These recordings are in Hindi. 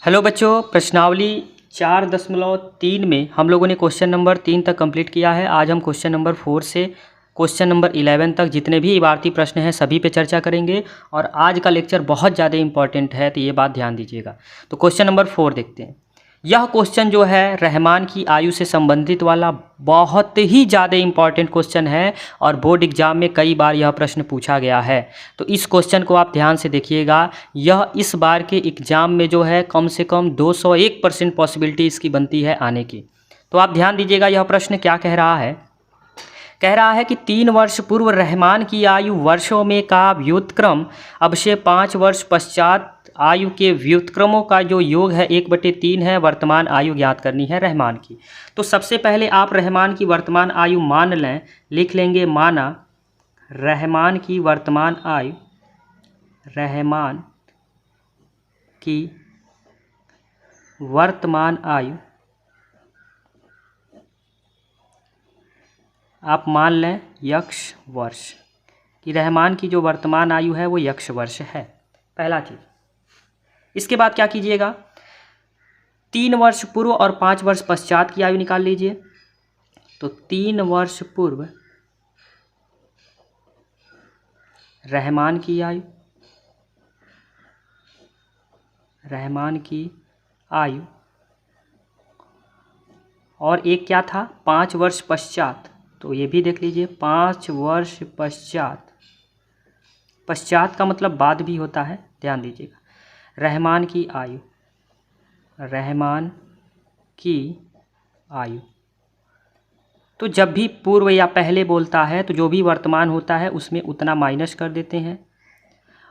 हेलो बच्चों, प्रश्नावली 4.3 में हम लोगों ने क्वेश्चन नंबर 3 तक कंप्लीट किया है। आज हम क्वेश्चन नंबर 4 से क्वेश्चन नंबर 11 तक जितने भी इबारती प्रश्न हैं सभी पे चर्चा करेंगे। और आज का लेक्चर बहुत ज़्यादा इंपॉर्टेंट है, तो ये बात ध्यान दीजिएगा। तो क्वेश्चन नंबर 4 देखते हैं। यह क्वेश्चन जो है रहमान की आयु से संबंधित वाला बहुत ही ज़्यादा इंपॉर्टेंट क्वेश्चन है और बोर्ड एग्जाम में कई बार यह प्रश्न पूछा गया है। तो इस क्वेश्चन को आप ध्यान से देखिएगा। यह इस बार के एग्ज़ाम में जो है कम से कम 201% पॉसिबिलिटी इसकी बनती है आने की। तो आप ध्यान दीजिएगा, यह प्रश्न क्या कह रहा है। कह रहा है कि 3 वर्ष पूर्व रहमान की आयु वर्षों में का व्युत्क्रम अब से 5 वर्ष पश्चात आयु के व्युत्क्रमों का जो योग है 1/3 है। वर्तमान आयु ज्ञात करनी है रहमान की। तो सबसे पहले आप रहमान की वर्तमान आयु मान लें, लिख लेंगे माना रहमान की वर्तमान आयु, रहमान की वर्तमान आयु आप मान लें यक्ष वर्ष, कि रहमान की जो वर्तमान आयु है वो यक्ष वर्ष है। पहला चीज़। इसके बाद क्या कीजिएगा, 3 वर्ष पूर्व और 5 वर्ष पश्चात की आयु निकाल लीजिए। तो 3 वर्ष पूर्व रहमान की आयु, रहमान की आयु, और एक क्या था 5 वर्ष पश्चात, तो ये भी देख लीजिए 5 वर्ष पश्चात। पश्चात का मतलब बाद भी होता है, ध्यान दीजिएगा। रहमान की आयु, रहमान की आयु, तो जब भी पूर्व या पहले बोलता है तो जो भी वर्तमान होता है उसमें उतना माइनस कर देते हैं।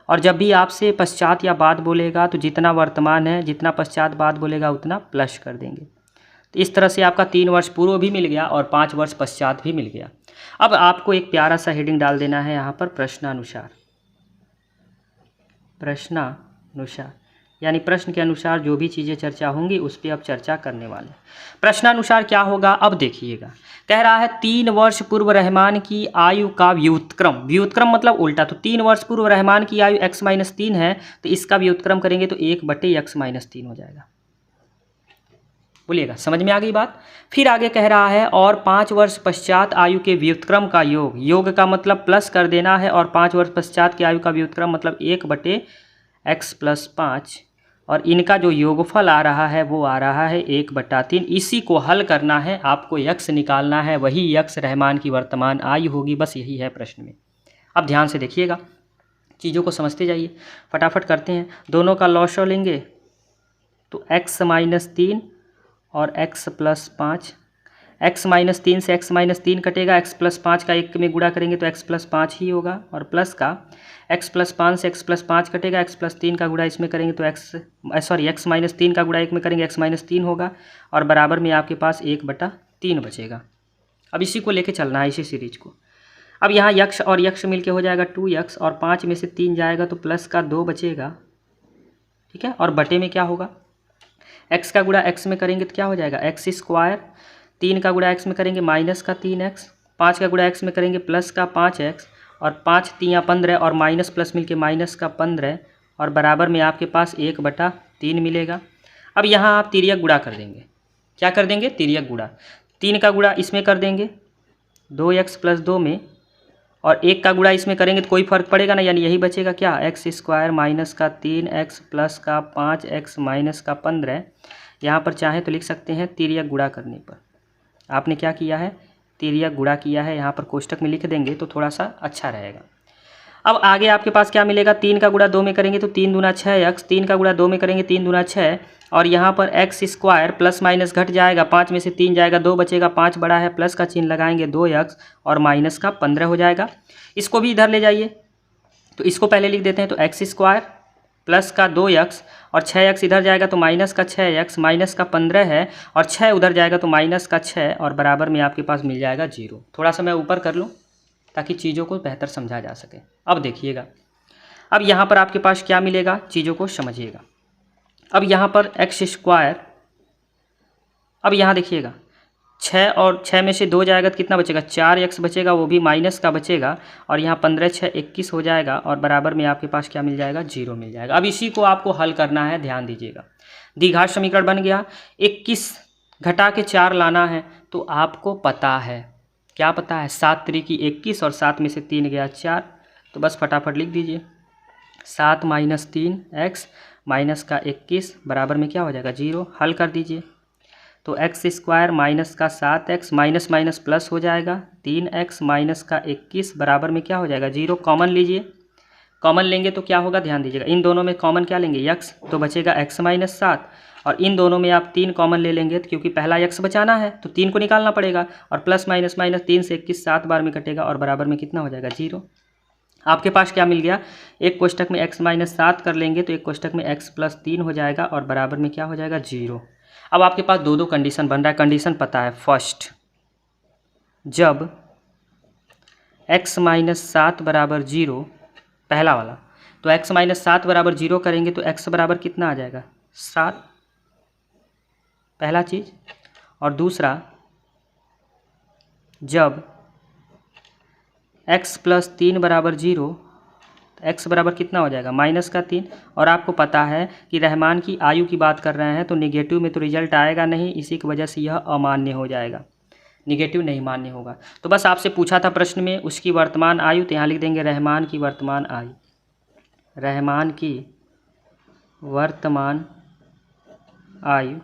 और जब भी आपसे पश्चात या बाद बोलेगा तो जितना वर्तमान है, जितना पश्चात बाद बोलेगा उतना प्लस कर देंगे। तो इस तरह से आपका 3 वर्ष पूर्व भी मिल गया और 5 वर्ष पश्चात भी मिल गया। अब आपको एक प्यारा सा हेडिंग डाल देना है यहाँ पर, प्रश्नानुसार। प्रश्नानुसार यानी प्रश्न के अनुसार जो भी चीज़ें चर्चा होंगी उस पर अब चर्चा करने वाले। प्रश्नानुसार क्या होगा अब देखिएगा। कह रहा है 3 वर्ष पूर्व रहमान की आयु का व्युत्क्रम, व्युत्क्रम मतलब उल्टा। तो 3 वर्ष पूर्व रहमान की आयु x-3 है, तो इसका व्युत्क्रम करेंगे तो 1/x-3 हो जाएगा। बोलिएगा, समझ में आ गई बात। फिर आगे कह रहा है और 5 वर्ष पश्चात आयु के व्युत्क्रम का योग, योग का मतलब प्लस कर देना है, और 5 वर्ष पश्चात की आयु का व्युत्क्रम मतलब 1/x+5, और इनका जो योगफल आ रहा है वो आ रहा है 1/3। इसी को हल करना है, आपको यक्ष निकालना है, वही यक्ष रहमान की वर्तमान आयु होगी। बस यही है प्रश्न में। अब ध्यान से देखिएगा, चीज़ों को समझते जाइए। फटाफट करते हैं। दोनों का लॉसव लेंगे तो x-3 और x+5, x-3 से x-3 कटेगा, x+5 का 1 में गुणा करेंगे तो x+5 ही होगा, और प्लस का x+5 से x+5 कटेगा, x+3 का गुणा इसमें करेंगे तो x-3 का गुणा 1 में करेंगे x-3 होगा, और बराबर में आपके पास 1/3 बचेगा। अब इसी को लेके चलना है, इसी सीरीज को। अब यहाँ यक्ष और यक्ष मिलके हो जाएगा 2x, और 5 में से 3 जाएगा तो प्लस का 2 बचेगा, ठीक है। और बटे में क्या होगा, x का गुणा x में करेंगे तो क्या हो जाएगा x², 3 का गुणा x में करेंगे माइनस का 3x, 5 का गुणा x में करेंगे प्लस का 5x, और 5 3 15 और माइनस प्लस मिलके माइनस का 15, और बराबर में आपके पास 1/3 मिलेगा। अब यहाँ आप तिर्यक गुणा कर देंगे। क्या कर देंगे, तिर्यक गुणा। 3 का गुणा इसमें कर देंगे 2x+2 में, और 1 का गुणा इसमें करेंगे तो कोई फर्क पड़ेगा ना, यानी यही बचेगा क्या x² माइनस का 3x प्लस का 5x माइनस का 15। यहाँ पर चाहे तो लिख सकते हैं तिर्यक गुणा करने पर। आपने क्या किया है, तिर्यक गुणा किया है, यहाँ पर कोष्टक में लिख देंगे तो थोड़ा सा अच्छा रहेगा। अब आगे आपके पास क्या मिलेगा, 3 का गुणा 2 में करेंगे तो 3 दूना 6x, 3 का गुणा 2 में करेंगे 3 दूना 6, और यहाँ पर x² प्लस माइनस घट जाएगा, 5 में से 3 जाएगा 2 बचेगा, 5 बड़ा है प्लस का चिन्ह लगाएंगे 2x, और माइनस का 15 हो जाएगा। इसको भी इधर ले जाइए, तो इसको पहले लिख देते हैं। तो x² प्लस का 2x और 6x इधर जाएगा तो माइनस का 6x, माइनस का 15 है, और 6 उधर जाएगा तो माइनस का 6, और बराबर में आपके पास मिल जाएगा 0। थोड़ा सा मैं ऊपर कर लूँ ताकि चीज़ों को बेहतर समझा जा सके। अब देखिएगा, अब यहाँ पर आपके पास क्या मिलेगा, चीज़ों को समझिएगा। अब यहाँ पर x², अब यहाँ देखिएगा 6 और 6 में से 2 जाएगा तो कितना बचेगा, 4x बचेगा, वो भी माइनस का बचेगा। और यहाँ 15 6 21 हो जाएगा और बराबर में आपके पास क्या मिल जाएगा, 0 मिल जाएगा। अब इसी को आपको हल करना है, ध्यान दीजिएगा। द्विघात समीकरण बन गया। 21 घटा के 4 लाना है, तो आपको पता है, क्या पता है, 7 3 की 21 और 7 में से 3 गया 4। तो बस फटाफट लिख दीजिए, 7 माइनस 3 x माइनस का 21 बराबर में क्या हो जाएगा, 0। हल कर दीजिए तो एक्स स्क्वायर माइनस का 7x माइनस माइनस प्लस हो जाएगा, 3x माइनस का 21 बराबर में क्या हो जाएगा, 0। कॉमन लीजिए, कॉमन लेंगे तो क्या होगा, ध्यान दीजिएगा। इन दोनों में कॉमन क्या लेंगे, x, तो बचेगा x माइनस 7। और इन दोनों में आप 3 कॉमन ले लेंगे तो क्योंकि पहला x बचाना है तो 3 को निकालना पड़ेगा। और प्लस माइनस माइनस 3 से 21 7 बार में कटेगा और बराबर में कितना हो जाएगा, 0। आपके पास क्या मिल गया, एक कोष्टक में x माइनस 7 कर लेंगे तो एक कोष्टक में x प्लस 3 हो जाएगा और बराबर में क्या हो जाएगा, 0। अब आपके पास दो कंडीशन बन रहा है। कंडीशन पता है, फर्स्ट जब x माइनस 7 बराबर 0, पहला वाला, तो x माइनस 7 बराबर 0 करेंगे तो x बराबर कितना आ जाएगा, 7, पहला चीज़। और दूसरा, जब x प्लस 3 बराबर 0, x बराबर कितना हो जाएगा, माइनस का 3। और आपको पता है कि रहमान की आयु की बात कर रहे हैं तो नेगेटिव में तो रिजल्ट आएगा नहीं, इसी की वजह से यह अमान्य हो जाएगा, नेगेटिव नहीं मान्य होगा। तो बस आपसे पूछा था प्रश्न में उसकी वर्तमान आयु, तो यहाँ लिख देंगे रहमान की वर्तमान आयु। रहमान की वर्तमान आयु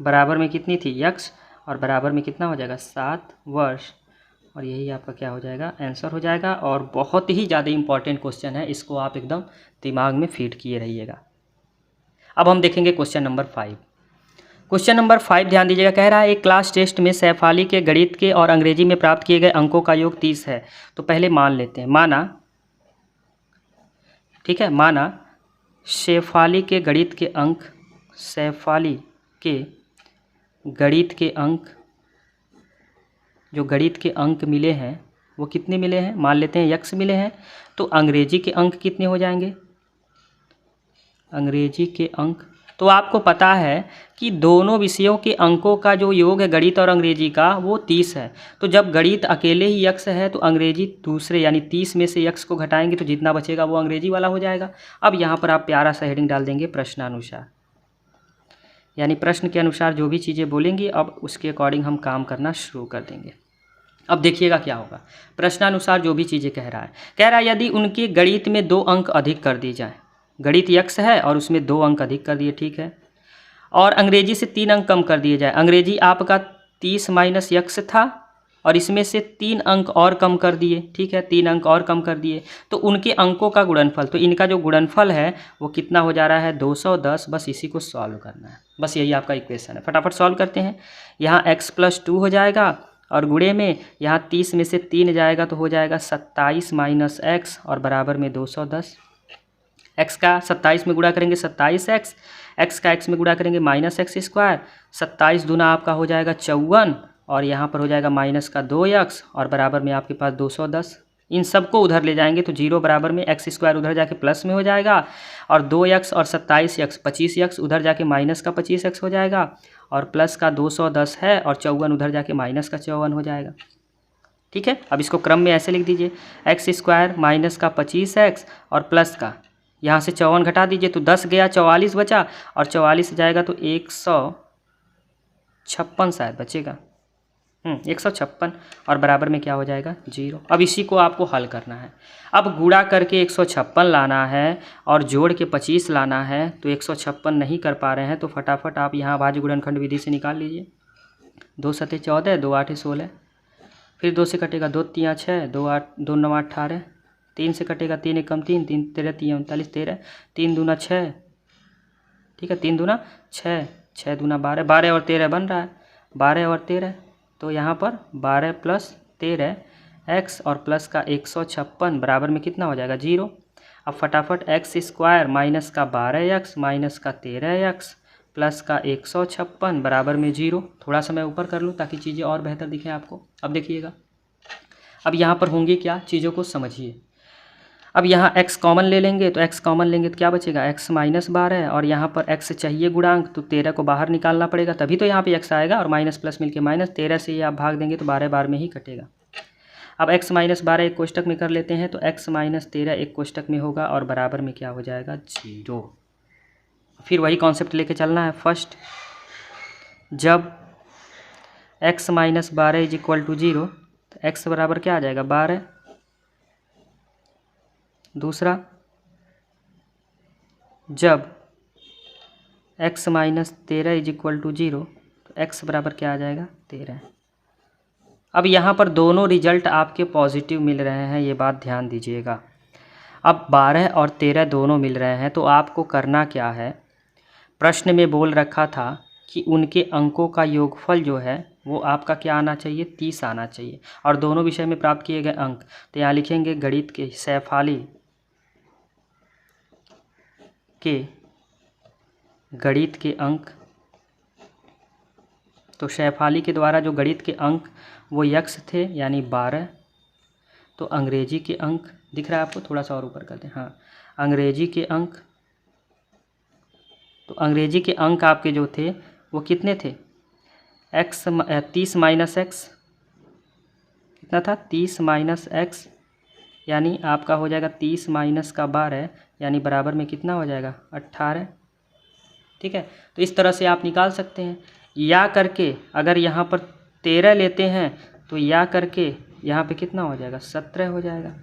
बराबर में कितनी थी, x, और बराबर में कितना हो जाएगा, 7 वर्ष। और यही आपका क्या हो जाएगा, आंसर हो जाएगा। और बहुत ही ज़्यादा इंपॉर्टेंट क्वेश्चन है, इसको आप एकदम दिमाग में फीड किए रहिएगा। अब हम देखेंगे क्वेश्चन नंबर 5। क्वेश्चन नंबर 5 ध्यान दीजिएगा, कह रहा है एक क्लास टेस्ट में सैफाली के गणित के और अंग्रेजी में प्राप्त किए गए अंकों का योग 30 है। तो पहले मान लेते हैं, माना, ठीक है, माना सैफाली के गणित के अंक, सैफाली के गणित के अंक, जो गणित के अंक मिले हैं वो कितने मिले हैं, मान लेते हैं x मिले हैं। तो अंग्रेजी के अंक कितने हो जाएंगे, अंग्रेजी के अंक, तो आपको पता है कि दोनों विषयों के अंकों का जो योग है गणित और अंग्रेजी का वो 30 है। तो जब गणित अकेले ही x है तो अंग्रेजी दूसरे, यानी 30 में से x को घटाएंगे तो जितना बचेगा वो अंग्रेजी वाला हो जाएगा। अब यहाँ पर आप प्यारा सा हेडिंग डाल देंगे, प्रश्नानुसार, यानी प्रश्न के अनुसार जो भी चीज़ें बोलेंगी अब उसके अकॉर्डिंग हम काम करना शुरू कर देंगे। अब देखिएगा क्या होगा, प्रश्नानुसार जो भी चीज़ें कह रहा है यदि उनके गणित में 2 अंक अधिक कर दिए जाएँ, गणित x है और उसमें 2 अंक अधिक कर दिए, ठीक है, और अंग्रेजी से 3 अंक कम कर दिए जाए। अंग्रेजी आपका 30 माइनस x था और इसमें से 3 अंक और कम कर दिए, ठीक है, 3 अंक और कम कर दिए, तो उनके अंकों का गुणनफल, तो इनका जो गुणनफल है वो कितना हो जा रहा है, 210। बस इसी को सॉल्व करना है, बस यही आपका इक्वेशन है। फटाफट सॉल्व करते हैं। यहाँ x प्लस 2 हो जाएगा और गुणे में यहाँ 30 में से 3 जाएगा तो हो जाएगा 27 माइनस x और बराबर में 210। x का 27 में गुणा करेंगे 27x, x का x में गुणा करेंगे माइनस एक्स स्क्वायर, 27 दूना आपका हो जाएगा 54 और यहाँ पर हो जाएगा माइनस का 2x और बराबर में आपके पास 210। इन सबको उधर ले जाएंगे तो 0 बराबर में एक्स स्क्वायर उधर जाके प्लस में हो जाएगा और 2x और 27x 25x उधर जाके माइनस का 25x हो जाएगा और प्लस का 210 है और 54 उधर जाके माइनस का 54 हो जाएगा, ठीक है। अब इसको क्रम में ऐसे लिख दीजिए, एक्स स्क्वायर माइनस का 25x और प्लस का यहाँ से 54 घटा दीजिए तो 10 गया, 44 बचा और 44 जाएगा तो 156 शायद बचेगा, 156 और बराबर में क्या हो जाएगा, 0। अब इसी को आपको हल करना है। अब गुणा करके 156 लाना है और जोड़ के 25 लाना है, तो 156 नहीं कर पा रहे हैं तो फटाफट आप यहाँ भाज्य गुणनखंड विधि से निकाल लीजिए। 2 सते 14, 2 8 16, फिर 2 से कटेगा 2 3 6, 2 8 2 9 18, 3 से कटेगा 3 1 3, 3 13 3 39 13, 3 दूना 6, ठीक है, 3 दूना 6, 6 दूना 12, 12 और 13 बन रहा है, 12 और 13, तो यहाँ पर 12 प्लस 13 x और प्लस का 156 बराबर में कितना हो जाएगा, 0। अब फटाफट एक्स स्क्वायर माइनस का 12x माइनस का 13x प्लस का 156 बराबर में 0। थोड़ा सा मैं ऊपर कर लूँ ताकि चीज़ें और बेहतर दिखें आपको। अब देखिएगा, अब यहाँ पर होंगी क्या, चीज़ों को समझिए। अब यहाँ x कॉमन ले लेंगे, तो x कॉमन लेंगे तो क्या बचेगा, x माइनस 12 और यहाँ पर x चाहिए गुणांक, तो 13 को बाहर निकालना पड़ेगा, तभी तो यहाँ पे x आएगा। और माइनस प्लस मिलके माइनस, 13 से ये आप भाग देंगे तो 12 बार में ही कटेगा। अब x माइनस 12 एक कोष्टक में कर लेते हैं, तो x माइनस 13 एक कोष्टक में होगा और बराबर में क्या हो जाएगा, 0। फिर वही कॉन्सेप्ट लेके चलना है। फर्स्ट, जब x minus 12 is equal to 0, तो x बराबर क्या आ जाएगा, 12। दूसरा, जब x minus 13 is equal to 0, तो x बराबर क्या आ जाएगा, 13। अब यहाँ पर दोनों रिजल्ट आपके पॉजिटिव मिल रहे हैं, ये बात ध्यान दीजिएगा। अब 12 और 13 दोनों मिल रहे हैं, तो आपको करना क्या है, प्रश्न में बोल रखा था कि उनके अंकों का योगफल जो है वो आपका क्या आना चाहिए, 30 आना चाहिए। और दोनों विषय में प्राप्त किए गए अंक, तो यहाँ लिखेंगे गणित के शैफाली के गणित के अंक, तो शैफाली के द्वारा जो गणित के अंक वो यक्स थे यानी 12। तो अंग्रेजी के अंक दिख रहा है आपको, थोड़ा सा और ऊपर कर दें, हाँ, अंग्रेजी के अंक, तो अंग्रेजी के अंक आपके जो थे वो कितने थे, 30 माइनस एक्स, कितना था, 30 माइनस एक्स, यानी आपका हो जाएगा 30 माइनस का 12, यानी बराबर में कितना हो जाएगा, 18। ठीक है, तो इस तरह से आप निकाल सकते हैं। या करके अगर यहाँ पर 13 लेते हैं, तो या करके यहाँ पे कितना हो जाएगा, 17 हो जाएगा।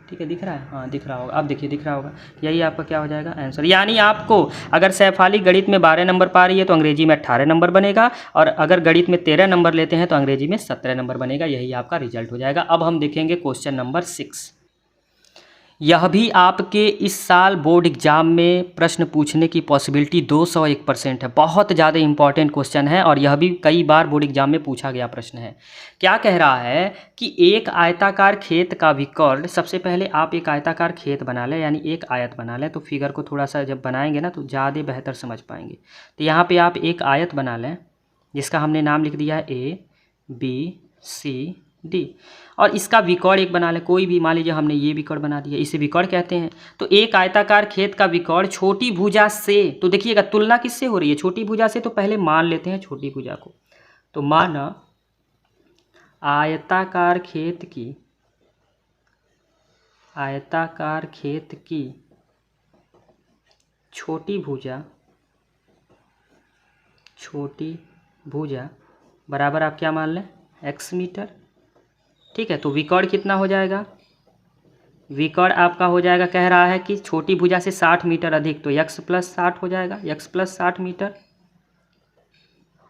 ठीक है, दिख रहा है, हाँ दिख रहा होगा, अब देखिए दिख रहा होगा, यही आपका क्या हो जाएगा, आंसर। यानी आपको अगर शैफाली गणित में 12 नंबर पा रही है तो अंग्रेजी में 18 नंबर बनेगा, और अगर गणित में 13 नंबर लेते हैं तो अंग्रेजी में 17 नंबर बनेगा। यही आपका रिजल्ट हो जाएगा। अब हम देखेंगे क्वेश्चन नंबर 6। यह भी आपके इस साल बोर्ड एग्जाम में प्रश्न पूछने की पॉसिबिलिटी 201% है। बहुत ज़्यादा इंपॉर्टेंट क्वेश्चन है और यह भी कई बार बोर्ड एग्जाम में पूछा गया प्रश्न है। क्या कह रहा है कि एक आयताकार खेत का विकर्ण, सबसे पहले आप एक आयताकार खेत बना लें, यानी एक आयत बना लें, तो फिगर को थोड़ा सा जब बनाएंगे ना तो ज़्यादा बेहतर समझ पाएंगे। तो यहाँ पर आप एक आयत बना लें जिसका हमने नाम लिख दिया है ABCD, और इसका विकर्ण एक बना लें, कोई भी, मान लीजिए हमने ये विकर्ण बना दिया, इसे विकर्ण कहते हैं। तो एक आयताकार खेत का विकर्ण छोटी भुजा से, तो देखिएगा तुलना किससे हो रही है, छोटी भुजा से, तो पहले मान लेते हैं छोटी भुजा को। तो माना आयताकार खेत की छोटी भुजा बराबर आप क्या मान लें, x मीटर। ठीक है, तो विकर्ण कितना हो जाएगा, विकर्ण आपका हो जाएगा, कह रहा है कि छोटी भुजा से 60 मीटर अधिक, तो x प्लस 60 हो जाएगा, x प्लस 60 मीटर।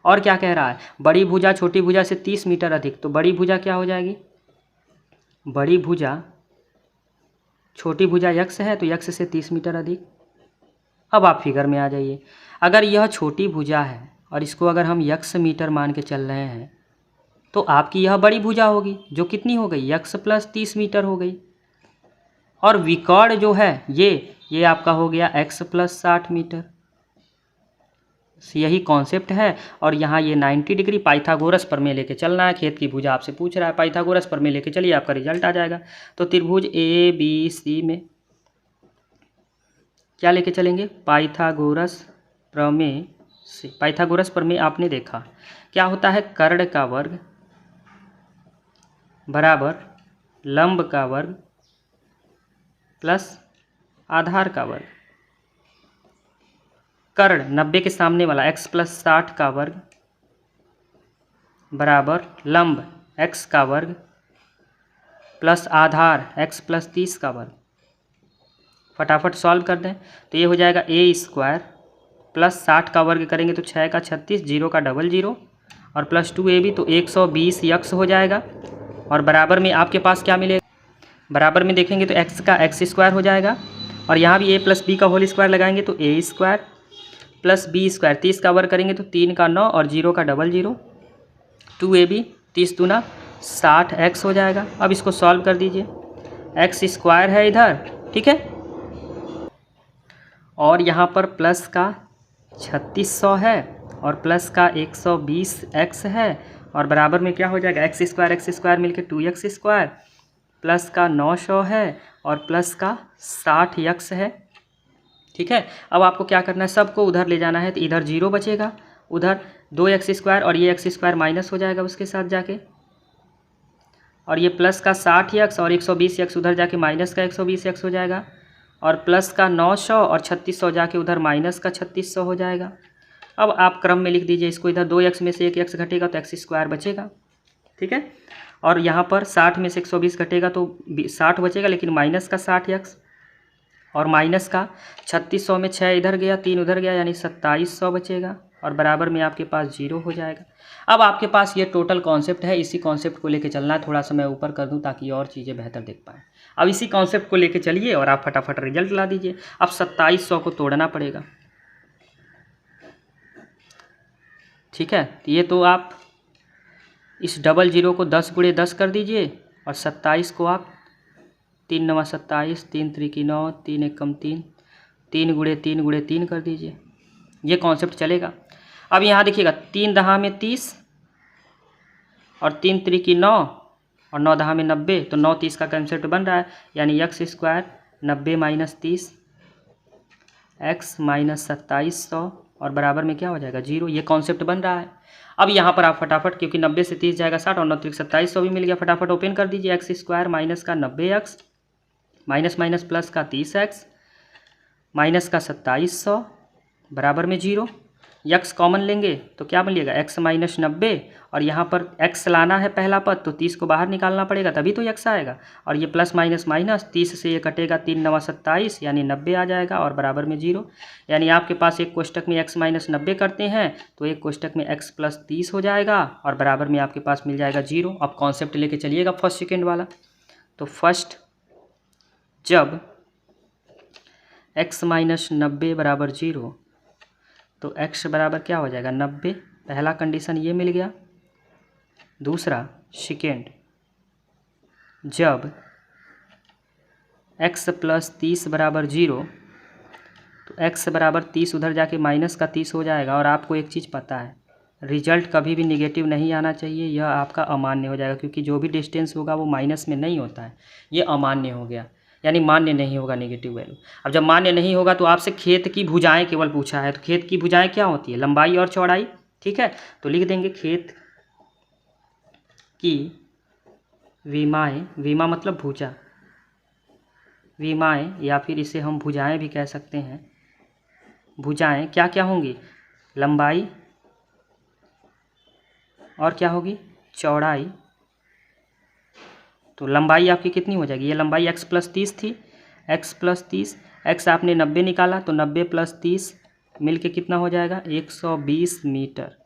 और क्या कह रहा है, बड़ी भुजा छोटी भुजा से 30 मीटर अधिक, तो बड़ी भुजा क्या हो जाएगी, बड़ी भुजा छोटी भुजा x है, तो x से 30 मीटर अधिक। अब आप फिगर में आ जाइए, अगर यह छोटी भुजा है और इसको अगर हम x मीटर मान के चल रहे हैं, तो आपकी यह बड़ी भुजा होगी जो कितनी हो गई, x प्लस 30 मीटर हो गई। और विकर्ण जो है ये आपका हो गया x प्लस 60 मीटर। यही कॉन्सेप्ट है। और यहाँ ये 90 डिग्री पाइथागोरस प्रमेय लेके चलना है। खेत की भुजा आपसे पूछ रहा है, पाइथागोरस प्रमेय लेके चलिए, आपका रिजल्ट आ जाएगा। तो त्रिभुज ABC में क्या लेके चलेंगे, पाइथागोरस प्रमेय से। पाइथागोरस प्रमेय आपने देखा क्या होता है, कर्ण का वर्ग बराबर लंब का वर्ग प्लस आधार का वर्ग। कर्ण 90 के सामने वाला x प्लस 60 का वर्ग बराबर लंब x का वर्ग प्लस आधार x प्लस 30 का वर्ग। फटाफट सॉल्व कर दें तो ये हो जाएगा a स्क्वायर प्लस 60 का वर्ग करेंगे तो 6 का 36, 0 का 00 और प्लस 2ab तो 120 x हो जाएगा। और बराबर में आपके पास क्या मिलेगा, बराबर में देखेंगे तो x का x स्क्वायर हो जाएगा और यहाँ भी a प्लस बी का होल स्क्वायर लगाएंगे तो a square plus B square, 30 का वर्ग करेंगे तो 3 का 9 और 0 का 00, 2ab 30 दूना 60x हो जाएगा। अब इसको सॉल्व कर दीजिए, x स्क्वायर है इधर, ठीक है, और यहाँ पर प्लस का 3600 है और प्लस का 120x है और बराबर में क्या हो जाएगा, x स्क्वायर मिलकर 2x स्क्वायर प्लस का 900 है और प्लस का 60x है। ठीक है, अब आपको क्या करना है, सबको उधर ले जाना है, तो इधर 0 बचेगा, उधर 2x² और ये x² माइनस हो जाएगा उसके साथ जाके, और ये प्लस का 60x और 120x उधर जाके माइनस का 120x हो जाएगा, और प्लस का 900 और 3600 जाके उधर माइनस का 3600 हो जाएगा। अब आप क्रम में लिख दीजिए इसको, इधर 2x में से 1x घटेगा तो x² बचेगा। ठीक है, और यहाँ पर 60 में से 120 घटेगा तो 60 बचेगा, लेकिन माइनस का 60x और माइनस का 3600 में 6 इधर गया 3 उधर गया, यानी 2700 बचेगा, और बराबर में आपके पास 0 हो जाएगा। अब आपके पास ये टोटल कॉन्सेप्ट है, इसी कॉन्सेप्ट को लेके चलना है। थोड़ा सा मैं ऊपर कर दूं ताकि और चीज़ें बेहतर देख पाएँ। अब इसी कॉन्सेप्ट को लेके चलिए और आप फटाफट रिजल्ट ला दीजिए। अब 2700 को तोड़ना पड़ेगा। ठीक है, ये तो आप इस 00 को 10 × 10 कर दीजिए, और 27 को आप 3 × 9 27, 3 × 3 9, 3 × 1 3, 3 × 3 × 3 कर दीजिए। ये कॉन्सेप्ट चलेगा। अब यहाँ देखिएगा 3 दहा में 30 और 3 × 9 और 9 दहा में 90, तो 9 30 का कॉन्सेप्ट बन रहा है, यानी x² 90 - 30 x - 2700 और बराबर में क्या हो जाएगा 0। ये कॉन्सेप्ट बन रहा है। अब यहाँ पर आप फटाफट, क्योंकि 90 से 30 जाएगा 60 और 9 × 2700 भी मिल गया, फटाफट ओपन कर दीजिए। x² माइनस का 90x माइनस माइनस प्लस का 30x माइनस का 2700 बराबर में 0। x कॉमन लेंगे तो क्या मिलेगा, x - 90, और यहाँ पर x लाना है पहला पद, तो 30 को बाहर निकालना पड़ेगा तभी तो x आएगा, और ये प्लस माइनस माइनस 30 से ये कटेगा, 3 × 9 27, यानी 90 आ जाएगा, और बराबर में 0। यानी आपके पास एक कोष्टक में x - 90 करते हैं तो एक कोष्टक में x + 30 हो जाएगा, और बराबर में आपके पास मिल जाएगा 0। अब कॉन्सेप्ट लेके चलिएगा फर्स्ट सेकेंड वाला। तो फर्स्ट, जब x - 90 बराबर 0 तो x बराबर क्या हो जाएगा 90, पहला कंडीशन ये मिल गया। दूसरा सेकेंड, जब x + 30 बराबर 0 तो x बराबर 30 उधर जाके माइनस का 30 हो जाएगा, और आपको एक चीज़ पता है, रिजल्ट कभी भी निगेटिव नहीं आना चाहिए, यह आपका अमान्य हो जाएगा, क्योंकि जो भी डिस्टेंस होगा वो माइनस में नहीं होता है, ये अमान्य हो गया, यानी मान्य नहीं होगा नेगेटिव वैल्यू। अब जब मान्य नहीं होगा तो आपसे खेत की भुजाएं केवल पूछा है, तो खेत की भुजाएं क्या होती है, लंबाई और चौड़ाई। ठीक है, तो लिख देंगे खेत की विमाएं, विमा मतलब भुजा, विमाएं, या फिर इसे हम भुजाएं भी कह सकते हैं। भुजाएं क्या क्या होंगी, लंबाई और क्या होगी, चौड़ाई। तो लंबाई आपकी कितनी हो जाएगी, ये लंबाई x + 30 थी, x + 30, x आपने 90 निकाला तो 90 + 30 मिल के कितना हो जाएगा 120 मीटर।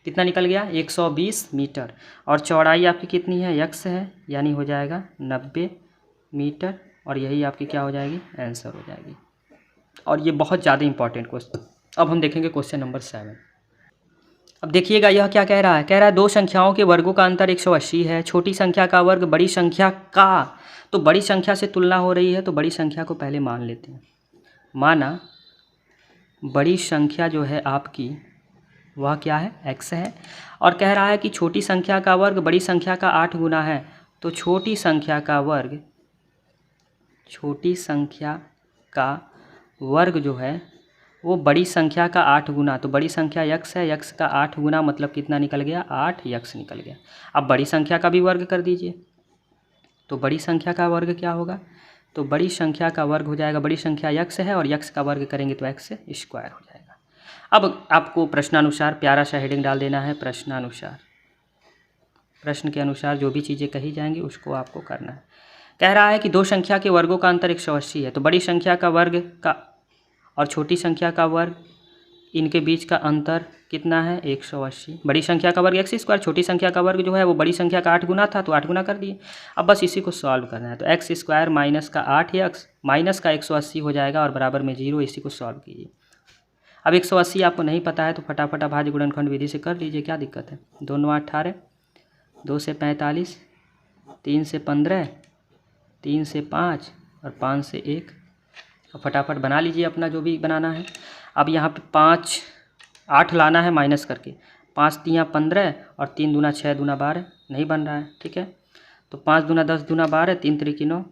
कितना निकल गया 120 मीटर। और चौड़ाई आपकी कितनी है, x है, यानी हो जाएगा 90 मीटर, और यही आपकी क्या हो जाएगी, आंसर हो जाएगी। और ये बहुत ज़्यादा इंपॉर्टेंट क्वेश्चन। अब हम देखेंगे क्वेश्चन नंबर 7। अब देखिएगा यह क्या कह रहा है, कह रहा है दो संख्याओं के वर्गों का अंतर 180 है, छोटी संख्या का वर्ग बड़ी संख्या का, तो बड़ी संख्या से तुलना हो रही है, तो बड़ी संख्या को पहले मान लेते हैं। माना बड़ी संख्या जो है आपकी वह क्या है, x है, और कह रहा है कि छोटी संख्या का वर्ग बड़ी संख्या का 8 गुना है, तो छोटी संख्या का वर्ग जो है वो बड़ी संख्या का 8 गुना, तो बड़ी संख्या x है, x का 8 गुना मतलब कितना निकल गया, 8x निकल गया। अब बड़ी संख्या का भी वर्ग कर दीजिए, तो बड़ी संख्या का वर्ग क्या होगा, तो बड़ी संख्या का वर्ग हो जाएगा, बड़ी संख्या x है और x का वर्ग करेंगे तो x² हो जाएगा। अब आपको प्रश्नानुसार प्यारा सा हेडिंग डाल देना है, प्रश्नानुसार, प्रश्न के अनुसार जो भी चीज़ें कही जाएंगी उसको आपको करना है। कह रहा है कि दो संख्या के वर्गों का अंतर 180 है, तो बड़ी संख्या का वर्ग का और छोटी संख्या का वर्ग, इनके बीच का अंतर कितना है 180। बड़ी संख्या का वर्ग x², छोटी संख्या का वर्ग जो है वो बड़ी संख्या का 8 गुना था, तो 8 गुना कर दिए। अब बस इसी को सॉल्व करना है, तो x² माइनस का 8x माइनस का 180 हो जाएगा, और बराबर में 0। इसी को सॉल्व कीजिए। अब 180 आपको नहीं पता है तो फटाफट भाज्य गुणनखंड विधि से कर लीजिए, क्या दिक्कत है। 2 × 9 18, 2 से 45, 3 से 15, 3 से 5 और 5 से 1। अब फटाफट बना लीजिए अपना जो भी बनाना है। अब यहाँ पे 5 8 लाना है माइनस करके, 5 × 3 = 15 और 3 × 2 = 6 × 2 = 12, नहीं बन रहा है। ठीक है, तो 5 दूना 10 दूना 12, 3 त्रिकी 9,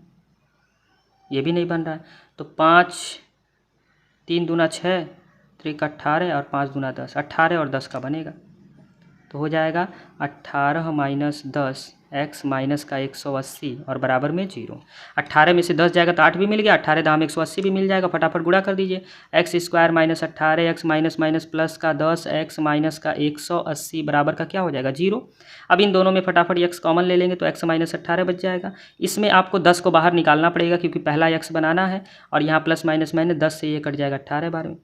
ये भी नहीं बन रहा है। तो 5 3 दूना 6, त्रिक 18 और 5 दूना 10, 18 और 10 का बनेगा। तो हो जाएगा 18 माइनस 10 x माइनस का 180 और बराबर में 0। 18 में से 10 जाएगा तो 8 भी मिल गया, 18 दाम 180 भी मिल जाएगा। फटाफट गुणा कर दीजिए, x square minus 18 x minus minus plus का 10 एक्स माइनस का 180 बराबर का क्या हो जाएगा 0। अब इन दोनों में फटाफट x कॉमन ले लेंगे तो x माइनस 18 बच जाएगा। इसमें आपको 10 को बाहर निकालना पड़ेगा क्योंकि पहला x बनाना है और यहाँ प्लस माइनस माइनस 10 से ये कट जाएगा 18 बार में।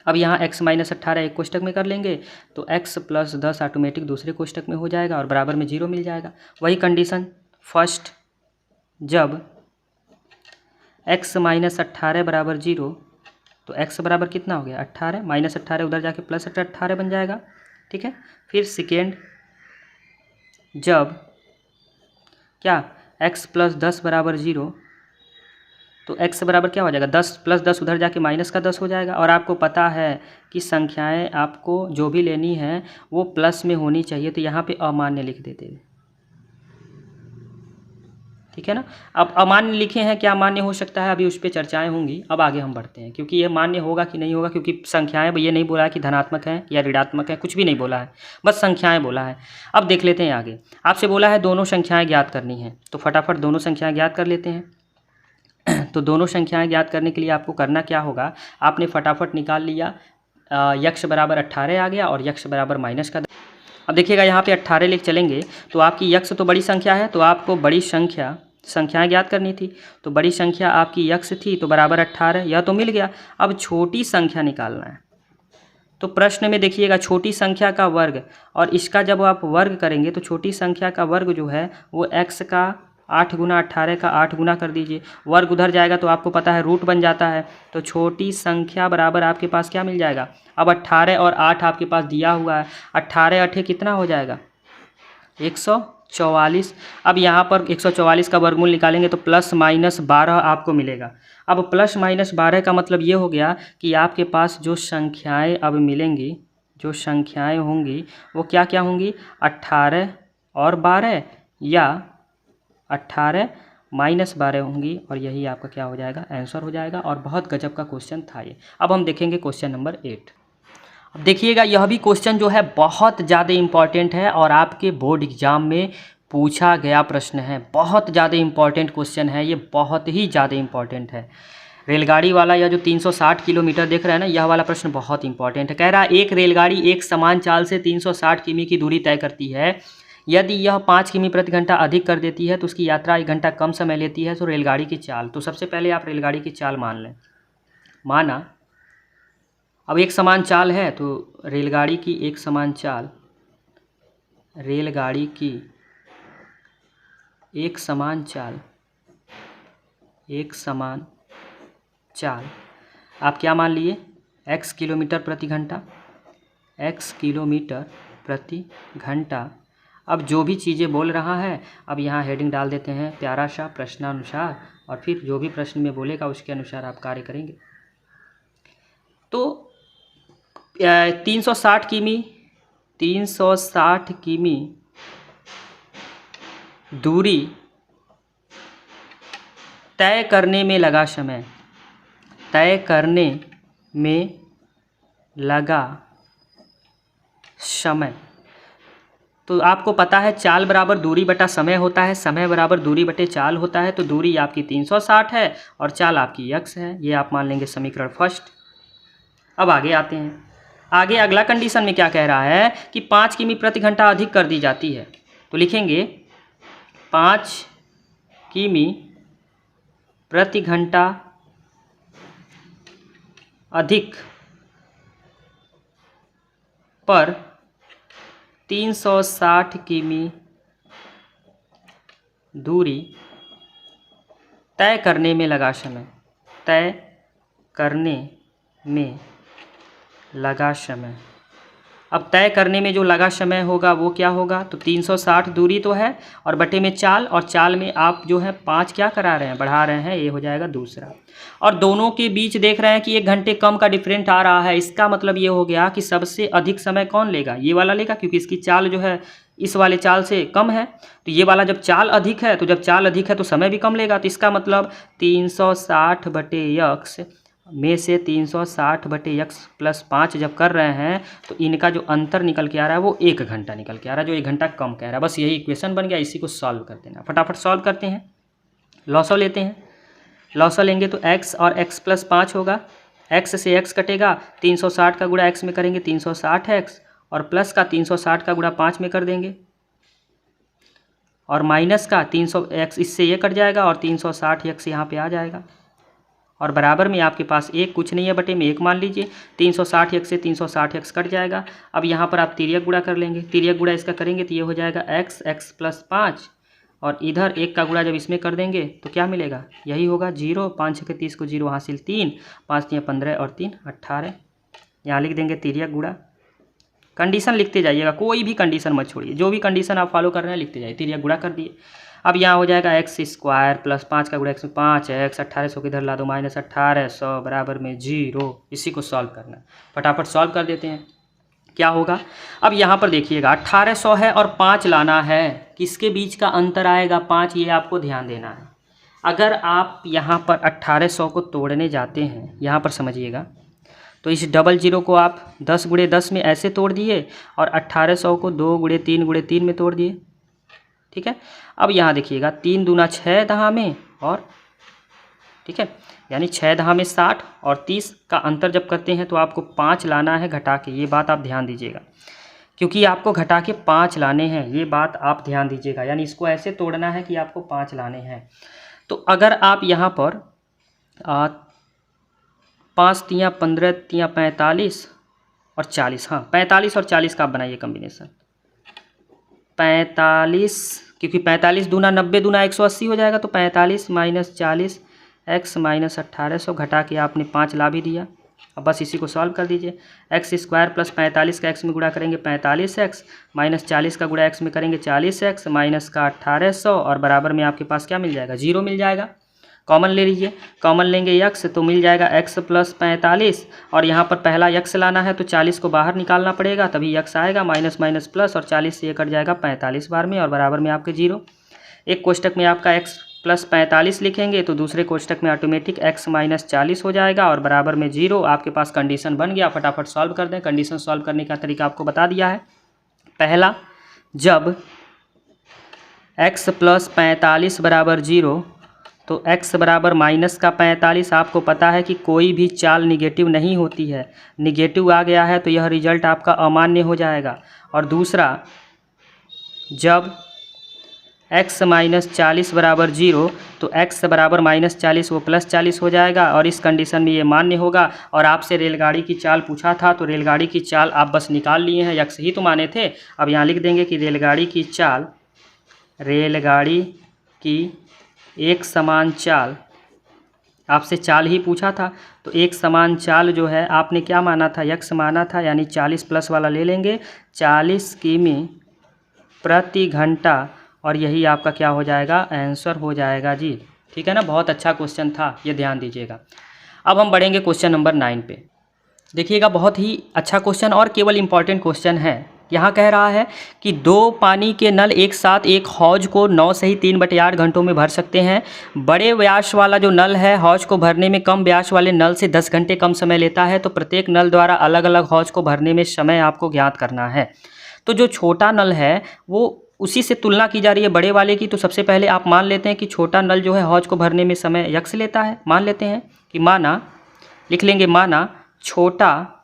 अब यहाँ x माइनस 18 एक कोष्टक में कर लेंगे तो x प्लस 10 ऑटोमेटिक दूसरे कोष्टक में हो जाएगा और बराबर में 0 मिल जाएगा। वही कंडीशन फर्स्ट, जब x माइनस 18 बराबर 0 तो x बराबर कितना हो गया 18, माइनस 18 उधर जाके प्लस 18 बन जाएगा, ठीक है। फिर सेकेंड, जब क्या x प्लस 10 बराबर 0 तो x बराबर क्या हो जाएगा 10 प्लस 10 उधर जाके माइनस का 10 हो जाएगा। और आपको पता है कि संख्याएं आपको जो भी लेनी है वो प्लस में होनी चाहिए, तो यहाँ पे अमान्य लिख देते हैं, ठीक है ना। अब अमान्य लिखे हैं, क्या मान्य हो सकता है अभी उस पर चर्चाएं होंगी। अब आगे हम बढ़ते हैं क्योंकि ये मान्य होगा कि नहीं होगा, क्योंकि संख्याएं ये नहीं बोला है कि धनात्मक है या ऋणात्मक है, कुछ भी नहीं बोला है, बस संख्याएं बोला है। अब देख लेते हैं आगे, आपसे बोला है दोनों संख्याएँ ज्ञात करनी है, तो फटाफट दोनों संख्याएँ ज्ञात कर लेते हैं। तो दोनों संख्याएं ज्ञात करने के लिए आपको करना क्या होगा, आपने फटाफट निकाल लिया यक्ष बराबर 18 आ गया और यक्ष बराबर माइनस का। अब देखिएगा यहाँ पे 18 लेके चलेंगे तो आपकी यक्ष तो बड़ी संख्या है, तो आपको बड़ी संख्याएं ज्ञात करनी थी। तो बड़ी संख्या आपकी यक्ष थी तो बराबर 18, यह तो मिल गया। अब छोटी संख्या निकालना है, तो प्रश्न में देखिएगा छोटी संख्या का वर्ग, और इसका जब आप वर्ग करेंगे तो छोटी संख्या का वर्ग जो है वो x का 8 गुना 18 का 8 गुना कर दीजिए, वर्ग उधर जाएगा तो आपको पता है रूट बन जाता है। तो छोटी संख्या बराबर आपके पास क्या मिल जाएगा, अब 18 और 8 आपके पास दिया हुआ है, 18 8 कितना हो जाएगा 144। अब यहाँ पर 144 का वर्गमूल निकालेंगे तो प्लस माइनस 12 आपको मिलेगा। अब प्लस माइनस 12 का मतलब ये हो गया कि आपके पास जो संख्याएँ अब मिलेंगी, जो संख्याएँ होंगी वो क्या क्या होंगी 18 और 12 या 18 माइनस 12 होंगी, और यही आपका क्या हो जाएगा आंसर हो जाएगा। और बहुत गजब का क्वेश्चन था ये। अब हम देखेंगे क्वेश्चन नंबर 8। अब देखिएगा यह भी क्वेश्चन जो है बहुत ज़्यादा इम्पॉर्टेंट है और आपके बोर्ड एग्जाम में पूछा गया प्रश्न है, बहुत ज़्यादा इम्पॉर्टेंट क्वेश्चन है ये, बहुत ही ज़्यादा इम्पॉर्टेंट है। रेलगाड़ी वाला या जो 360 किलोमीटर देख रहे हैं ना, यह वाला प्रश्न बहुत इंपॉर्टेंट है। कह रहा है एक रेलगाड़ी एक समान चाल से 360 किमी की दूरी तय करती है, यदि यह 5 किमी प्रति घंटा अधिक कर देती है तो उसकी यात्रा 1 घंटा कम समय लेती है। तो रेलगाड़ी की चाल, तो सबसे पहले आप रेलगाड़ी की चाल मान लें। माना अब एक समान चाल है तो रेलगाड़ी की एक समान चाल, रेलगाड़ी की एक समान चाल, एक समान चाल आप क्या मान लिए x किलोमीटर प्रति घंटा, x किलोमीटर प्रति घंटा। अब जो भी चीज़ें बोल रहा है अब यहाँ हेडिंग डाल देते हैं प्यारा सा प्रश्नानुसार, और फिर जो भी प्रश्न में बोलेगा उसके अनुसार आप कार्य करेंगे। तो 360 किमी दूरी तय करने में लगा समय, तय करने में लगा समय। तो आपको पता है चाल बराबर दूरी बटा समय होता है, समय बराबर दूरी बटे चाल होता है। तो दूरी आपकी 360 है और चाल आपकी x है, ये आप मान लेंगे समीकरण फर्स्ट। अब आगे आते हैं, आगे अगला कंडीशन में क्या कह रहा है कि 5 किमी प्रति घंटा अधिक कर दी जाती है। तो लिखेंगे 5 किमी प्रति घंटा अधिक पर 360 किमी दूरी तय करने में लगा समय, तय करने में लगा समय। अब तय करने में जो लगा समय होगा वो क्या होगा, तो 360 दूरी तो है और बटे में चाल, और चाल में आप जो है 5 क्या करा रहे हैं बढ़ा रहे हैं, ये हो जाएगा दूसरा। और दोनों के बीच देख रहे हैं कि 1 घंटे कम का डिफरेंट आ रहा है, इसका मतलब ये हो गया कि सबसे अधिक समय कौन लेगा, ये वाला लेगा, क्योंकि इसकी चाल जो है इस वाले चाल से कम है, तो ये वाला जब चाल अधिक है, तो जब चाल अधिक है तो समय भी कम लेगा। तो इसका मतलब 360/x में से 360/x प्लस 5 जब कर रहे हैं तो इनका जो अंतर निकल के आ रहा है वो 1 घंटा निकल के आ रहा है, जो 1 घंटा कम कह रहा है। बस यही इक्वेशन बन गया, इसी को सॉल्व कर देना। फटाफट सॉल्व करते हैं, लॉसव लेते हैं। लॉसव लेंगे तो x और x प्लस 5 होगा, x से x कटेगा, 360 का गुणा x में करेंगे 360x, और प्लस का 360 का गुणा 5 में कर देंगे, और माइनस का 300x इससे ये कट जाएगा और 360x यहाँ पे आ जाएगा, और बराबर में आपके पास एक कुछ नहीं है, बटे में एक मान लीजिए। 360x से 360x कट जाएगा। अब यहाँ पर आप तिर्यक गुणा कर लेंगे, तिर्यक गुणा इसका करेंगे तो ये हो जाएगा x प्लस 5, और इधर एक का गुणा जब इसमें कर देंगे तो क्या मिलेगा, यही होगा 0। 5 6 30 को 0 हासिल 3, 5 3 15 और 3 18। यहाँ लिख देंगे तिर्यक गुणा। कंडीशन लिखते जाइएगा, कोई भी कंडीशन मत छोड़िए, जो भी कंडीशन आप फॉलो कर रहे हैं लिखते जाइए। तिर्यक गुणा कर दिए। अब यहाँ हो जाएगा x² प्लस 5 का गुणा x में 5 है, x 1800 को इधर ला दो, माइनस 1800 बराबर में 0। इसी को सॉल्व करना है, फटाफट सॉल्व कर देते हैं। क्या होगा, अब यहाँ पर देखिएगा 1800 है और 5 लाना है, किसके बीच का अंतर आएगा 5, ये आपको ध्यान देना है। अगर आप यहाँ पर 1800 को तोड़ने जाते हैं, यहाँ पर समझिएगा, तो इस 00 को आप 10 × 10 में ऐसे तोड़ दिए, और 1800 को 2 × 3 × 3 में तोड़ दिए, ठीक है। अब यहाँ देखिएगा 3 दूना 6 दहा में, और ठीक है, यानी 6 दहा में 60, और 30 का अंतर जब करते हैं तो आपको 5 लाना है घटा के, ये बात आप ध्यान दीजिएगा, क्योंकि आपको घटा के 5 लाने हैं, ये बात आप ध्यान दीजिएगा। यानी इसको ऐसे तोड़ना है कि आपको 5 लाने हैं। तो अगर आप यहाँ पर 5 3 15 3 45 और 40, हाँ 45 और 40 का आप बनाइए कम्बिनेशन। 45, क्योंकि 45 दूना 90 दूना 180 हो जाएगा, तो 45 माइनस 40 x माइनस 1800 घटा के आपने 5 ला भी दिया। अब बस इसी को सॉल्व कर दीजिए। x² प्लस 45 का x में गुणा करेंगे 45x, माइनस 40 का गुणा x में करेंगे 40x, माइनस का 1800, और बराबर में आपके पास क्या मिल जाएगा, 0 मिल जाएगा। कॉमन ले लीजिए, कॉमन लेंगे x तो मिल जाएगा x प्लस 45, और यहाँ पर पहला x लाना है तो 40 को बाहर निकालना पड़ेगा, तभी x आएगा, माइनस माइनस प्लस, और 40 से ये कट जाएगा 45 बार में, और बराबर में आपके 0। एक कोष्टक में आपका x प्लस 45 लिखेंगे तो दूसरे कोष्टक में ऑटोमेटिक x माइनस 40 हो जाएगा, और बराबर में 0। आपके पास कंडीशन बन गया, फटाफट सॉल्व कर दें। कंडीशन सॉल्व करने का तरीका आपको बता दिया है। पहला, जब x प्लस 45 बराबर 0 तो x बराबर माइनस का 45। आपको पता है कि कोई भी चाल निगेटिव नहीं होती है, निगेटिव आ गया है तो यह रिजल्ट आपका अमान्य हो जाएगा। और दूसरा, जब x माइनस 40 बराबर 0 तो x बराबर माइनस 40 वो प्लस 40 हो जाएगा, और इस कंडीशन में ये मान्य होगा। और आपसे रेलगाड़ी की चाल पूछा था तो रेलगाड़ी की चाल आप बस निकाल लिए हैं, x ही तो माने थे। अब यहाँ लिख देंगे कि रेलगाड़ी की एक समान चाल, आपसे चाल ही पूछा था तो एक समान चाल जो है आपने क्या माना था, x माना था, यानी 40 प्लस वाला ले लेंगे, 40 किमी प्रति घंटा, और यही आपका क्या हो जाएगा, आंसर हो जाएगा जी। ठीक है ना, बहुत अच्छा क्वेश्चन था, ये ध्यान दीजिएगा। अब हम बढ़ेंगे क्वेश्चन नंबर 9 पे। देखिएगा, बहुत ही अच्छा क्वेश्चन और केवल इम्पॉर्टेंट क्वेश्चन है। यहाँ कह रहा है कि 2 पानी के नल एक साथ एक हौज को 9 से ही 3/8 घंटों में भर सकते हैं। बड़े व्यास वाला जो नल है हौज को भरने में कम व्यास वाले नल से 10 घंटे कम समय लेता है, तो प्रत्येक नल द्वारा अलग अलग हौज को भरने में समय आपको ज्ञात करना है। तो जो छोटा नल है वो उसी से तुलना की जा रही है बड़े वाले की। तो सबसे पहले आप मान लेते हैं कि छोटा नल जो है हौज को भरने में समय x लेता है। मान लेते हैं कि माना, लिख लेंगे, माना छोटा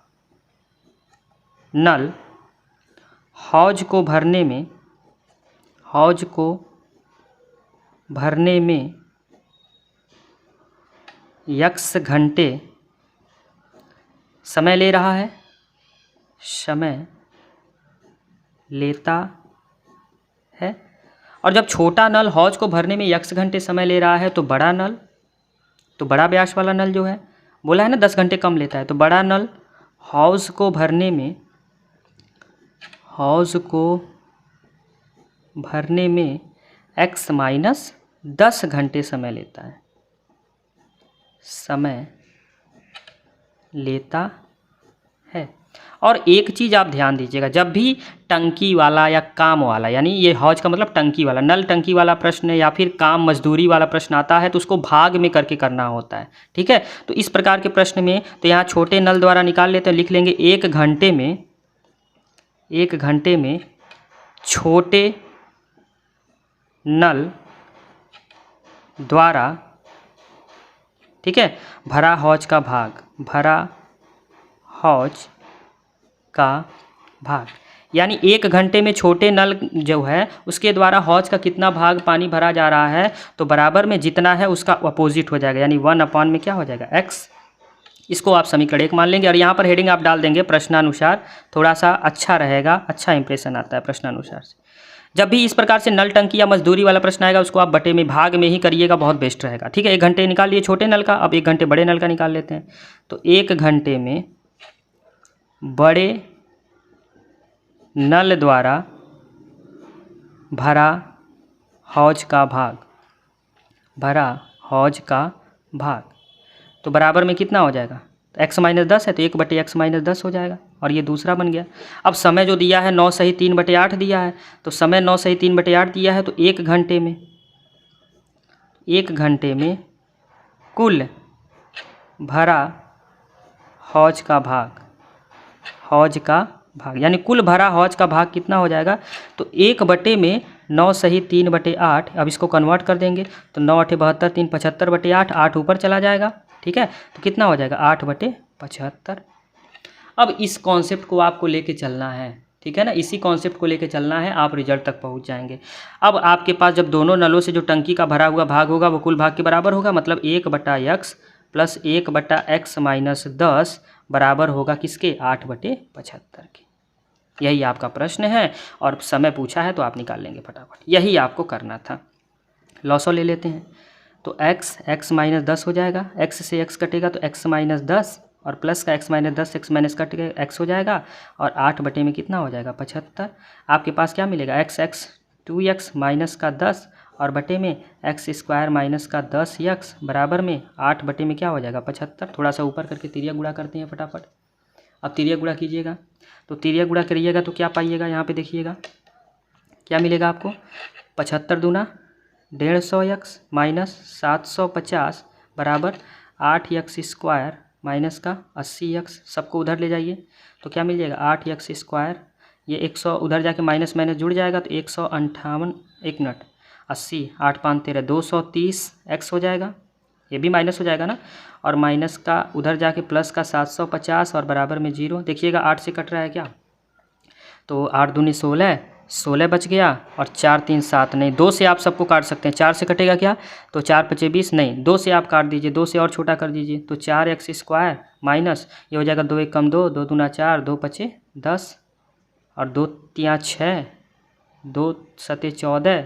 नल हौज को भरने में x घंटे समय ले रहा है, समय लेता है। और जब छोटा नल हौज को भरने में x घंटे समय ले रहा है तो बड़ा नल, तो बड़ा व्यास वाला नल जो है, बोला है ना 10 घंटे कम लेता है, तो बड़ा नल हौज को भरने में x माइनस 10 घंटे समय लेता है, और एक चीज़ आप ध्यान दीजिएगा, जब भी टंकी वाला या काम वाला, यानी ये हौज का मतलब टंकी वाला, नल टंकी वाला प्रश्न या फिर काम मजदूरी वाला प्रश्न आता है तो उसको भाग में करके करना होता है, ठीक है। तो इस प्रकार के प्रश्न में तो यहाँ छोटे नल द्वारा निकाल लेते हैं, लिख लेंगे 1 घंटे में छोटे नल द्वारा, ठीक है, भरा हौज का भाग, यानी 1 घंटे में छोटे नल जो है उसके द्वारा हौज का कितना भाग पानी भरा जा रहा है, तो बराबर में जितना है उसका अपोजिट हो जाएगा, यानी 1 में क्या हो जाएगा, x। इसको आप समीकरण 1 मान लेंगे और यहाँ पर हेडिंग आप डाल देंगे प्रश्नानुसार, थोड़ा सा अच्छा रहेगा, अच्छा इंप्रेशन आता है प्रश्नानुसार से। जब भी इस प्रकार से नल टंकी या मजदूरी वाला प्रश्न आएगा उसको आप बटे में भाग में ही करिएगा, बहुत बेस्ट रहेगा, ठीक है। 1 घंटे निकाल लिए छोटे नल का, अब 1 घंटे बड़े नल का निकाल लेते हैं। तो 1 घंटे में बड़े नल द्वारा भरा हौज का भाग, तो बराबर में कितना हो जाएगा, तो x - 10 है तो 1/x - 10 हो जाएगा, और ये दूसरा बन गया। अब समय जो दिया है 9 सही 3/8 दिया है, तो समय 9 सही 3/8 दिया है, तो 1 घंटे में कुल भरा हौज का भाग, यानी कुल भरा हौज का भाग कितना हो जाएगा, तो 1 में 9 सही 3/8, अब इसको कन्वर्ट कर देंगे तो 9 8 72, 3 75/8, 8 ऊपर चला जाएगा, ठीक है। तो कितना हो जाएगा 8/75। अब इस कॉन्सेप्ट को आपको लेके चलना है, ठीक है ना, इसी कॉन्सेप्ट को लेके चलना है, आप रिजल्ट तक पहुंच जाएंगे। अब आपके पास जब दोनों नलों से जो टंकी का भरा हुआ भाग होगा वो कुल भाग के बराबर होगा, मतलब 1/x प्लस 1/x - 10 बराबर होगा किसके, 8/75 के। यही आपका प्रश्न है और समय पूछा है तो आप निकाल लेंगे फटाफट, यही आपको करना था। लॉसो ले लेते हैं, तो x - 10 हो जाएगा, x से x कटेगा तो x - 10 और प्लस का x - 10 x माइनस कट के x हो जाएगा, और 8 बटे में कितना हो जाएगा 75। आपके पास क्या मिलेगा, x 2x माइनस का 10 और बटे में x² माइनस का 10x बराबर में 8 बटे में क्या हो जाएगा 75। थोड़ा सा ऊपर करके तिरिया गुणा करते हैं फटाफट। अब तिरिया गुणा कीजिएगा, तो तिरिया गुणा करिएगा तो क्या पाइएगा, यहाँ पे देखिएगा क्या मिलेगा आपको, 75 दूना 150x माइनस 750 बराबर 8x² माइनस का 80x, सबको उधर ले जाइए तो क्या मिल जाएगा 8x², ये 100 उधर जाके माइनस माइनस जुड़ जाएगा तो 158, 1 मिनट 80, 8 5 13 230x हो जाएगा, ये भी माइनस हो जाएगा ना, और माइनस का उधर जाके प्लस का 750 और बराबर में 0। देखिएगा 8 से कट रहा है क्या, तो 8 दूनी 16, 16 बच गया, और 4 3 7 नहीं, 2 से आप सबको काट सकते हैं, 4 से कटेगा क्या, तो 4 5 20 नहीं, 2 से आप काट दीजिए, 2 से और छोटा कर दीजिए तो 4x² माइनस ये हो जाएगा 2 1 कम 2, 2 दूना 4, 2 5 10 और 2 3 6, 2 7 14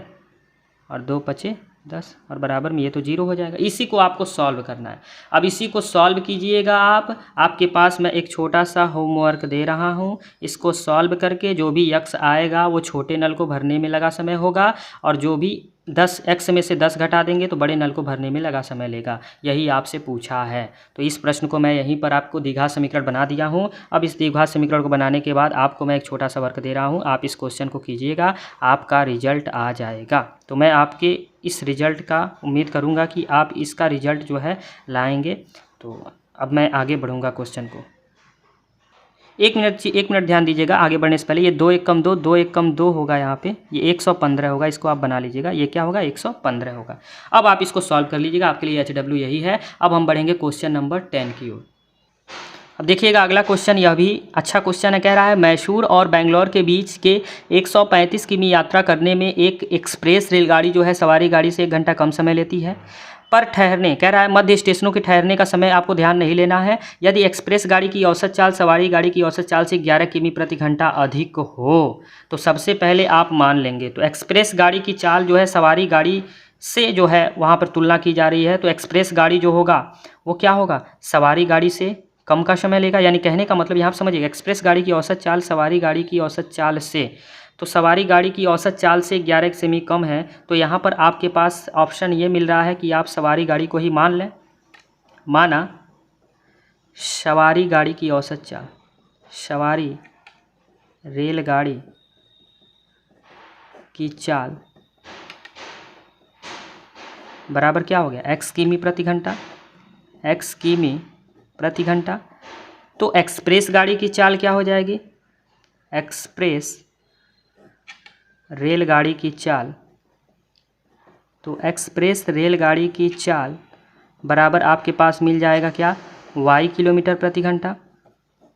और 2 5 10 और बराबर में ये तो 0 हो जाएगा। इसी को आपको सॉल्व करना है। अब इसी को सॉल्व कीजिएगा आप, आपके पास मैं एक छोटा सा होमवर्क दे रहा हूँ, इसको सॉल्व करके जो भी x आएगा वो छोटे नल को भरने में लगा समय होगा, और जो भी 10x में से 10 घटा देंगे तो बड़े नल को भरने में लगा समय लेगा। यही आपसे पूछा है, तो इस प्रश्न को मैं यहीं पर आपको द्विघात समीकरण बना दिया हूँ। अब इस द्विघात समीकरण को बनाने के बाद आपको मैं एक छोटा सा वर्क दे रहा हूँ, आप इस क्वेश्चन को कीजिएगा, आपका रिजल्ट आ जाएगा। तो मैं आपके इस रिजल्ट का उम्मीद करूँगा कि आप इसका रिजल्ट जो है लाएंगे। तो अब मैं आगे बढ़ूँगा क्वेश्चन को, 1 मिनट ध्यान दीजिएगा आगे बढ़ने से पहले। ये 2 1 कम 2, 2 1 कम 2 होगा, यहाँ पे ये 115 होगा, इसको आप बना लीजिएगा, ये क्या होगा 115 होगा। अब आप इसको सॉल्व कर लीजिएगा, आपके लिए HW यही है। अब हम बढ़ेंगे क्वेश्चन नंबर 10 की ओर। अब देखिएगा अगला क्वेश्चन, यह भी अच्छा क्वेश्चन है। कह रहा है मैसूर और बेंगलोर के बीच के 135 किमी यात्रा करने में एक एक्सप्रेस रेलगाड़ी जो है सवारी गाड़ी से 1 घंटा कम समय लेती है, पर ठहरने, कह रहा है मध्य स्टेशनों के ठहरने का समय आपको ध्यान नहीं लेना है। यदि एक्सप्रेस गाड़ी की औसत चाल सवारी गाड़ी की औसत चाल से 11 किमी प्रति घंटा अधिक हो, तो सबसे पहले आप मान लेंगे, तो एक्सप्रेस गाड़ी की चाल जो है सवारी गाड़ी से जो है वहाँ पर तुलना की जा रही है, तो एक्सप्रेस गाड़ी जो होगा वो क्या होगा, सवारी गाड़ी से कम का समय लेगा। यानी कहने का मतलब यहाँ समझिएगा, एक्सप्रेस गाड़ी की औसत चाल सवारी गाड़ी की औसत चाल से, तो सवारी गाड़ी की औसत चाल से 11 सेमी कम है, तो यहाँ पर आपके पास ऑप्शन ये मिल रहा है कि आप सवारी गाड़ी को ही मान लें। माना सवारी गाड़ी की औसत चाल, सवारी रेलगाड़ी की चाल बराबर क्या हो गया, x किमी प्रति घंटा, x किमी प्रति घंटा। तो एक्सप्रेस गाड़ी की चाल क्या हो जाएगी, एक्सप्रेस रेलगाड़ी की चाल, तो एक्सप्रेस रेलगाड़ी की चाल बराबर आपके पास मिल जाएगा क्या, y किलोमीटर प्रति घंटा,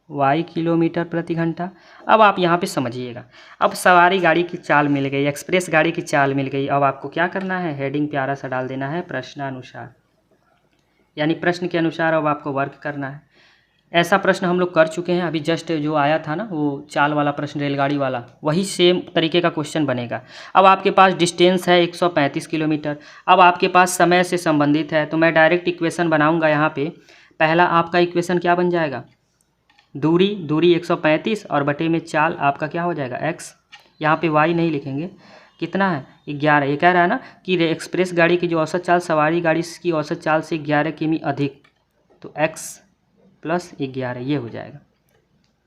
y किलोमीटर प्रति घंटा। अब आप यहाँ पे समझिएगा, अब सवारी गाड़ी की चाल मिल गई, एक्सप्रेस गाड़ी की चाल मिल गई। अब आपको क्या करना है, हेडिंग प्यारा सा डाल देना है प्रश्नानुसार, यानी प्रश्न के अनुसार अब आपको वर्क करना है। ऐसा प्रश्न हम लोग कर चुके हैं, अभी जस्ट जो आया था ना वो चाल वाला प्रश्न, रेलगाड़ी वाला, वही सेम तरीके का क्वेश्चन बनेगा। अब आपके पास डिस्टेंस है 135 किलोमीटर, अब आपके पास समय से संबंधित है, तो मैं डायरेक्ट इक्वेशन बनाऊंगा यहाँ पे। पहला आपका इक्वेशन क्या बन जाएगा, दूरी 135 और बटे में चाल आपका क्या हो जाएगा x, यहाँ पे y नहीं लिखेंगे, कितना है 11। ये कह रहा है ना कि एक्सप्रेस गाड़ी की जो औसत चाल सवारी गाड़ी की औसत चाल से 11 किमी अधिक, तो x प्लस 11 ये हो जाएगा,